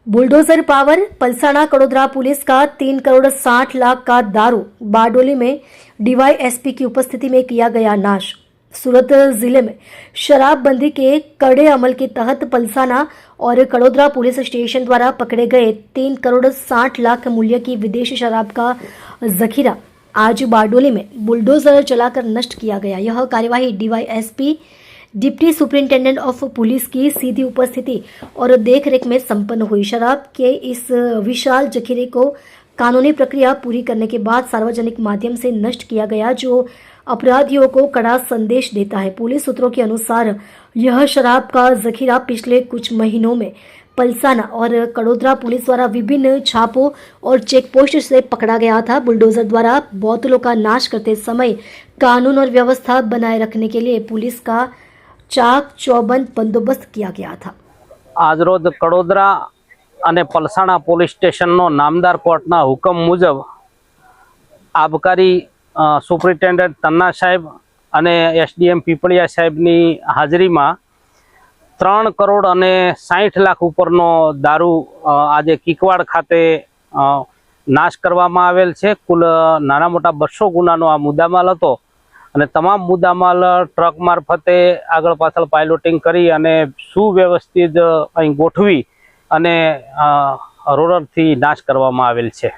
Bulldozer power. Palsana Kadodara police का 3,60,00,000 का दारू बारडोली में डीवाईएसपी की उपस्थिति में किया गया नाश। सूरत जिले में शराबबंदी के कड़े अमल के तहत पलसाना और कड़ोदरा पुलिस स्टेशन द्वारा पकड़े गए 3,60,00,000 मूल्य की विदेशी शराब का जखीरा आज बारडोली में बुलडोजर चलाकर नष्ट किया गया। यह कार्यवाही DYSP deputy superintendent of police की सीधी उपस्थिति और देखरेख में संपन्न हुई। शराब के इस विशाल जखीरे को कानूनी प्रक्रिया पूरी करने के बाद सार्वजनिक माध्यम से नष्ट किया गया, जो अपराधियों को कड़ा संदेश देता है। पुलिस सूत्रों के अनुसार यह शराब का जखीरा पिछले कुछ महीनों में पलसाना और कड़ोदरा पुलिस द्वारा विभिन्न छापों और चेकपोस्ट से पकड़ा गया था। बुलडोजर द्वारा बोतलों का नाश करते समय कानून और व्यवस्था बनाए रखने के लिए पुलिस का चाक चौबंद बंदोबस्त किया गया था। आज रोज कड़ोदरा અને પલસાણા પોલીસ સ્ટેશનનો નામદાર કોર્ટના હુકમ મુજબ આબકારી સુપ્રિન્ટેન્ડન્ટ તન્ના સાહેબ અને એસડીએમ પીપળિયા સાહેબની હાજરીમાં 3,60,00,000 ઉપરનો દારૂ આજે કિકવાડ ખાતે નાશ કરવામાં આવેલ છે। કુલ નાના મોટા 200 ગુનાનો આ મુદ્દામાલ હતો અને તમામ મુદ્દામાલ ટ્રક મારફતે આગળ પાછળ પાયલોટિંગ કરી અને સુવ્યવસ્થિત અહીં ગોઠવી અને રોલરથી નાશ કરવામાં આવેલ છે।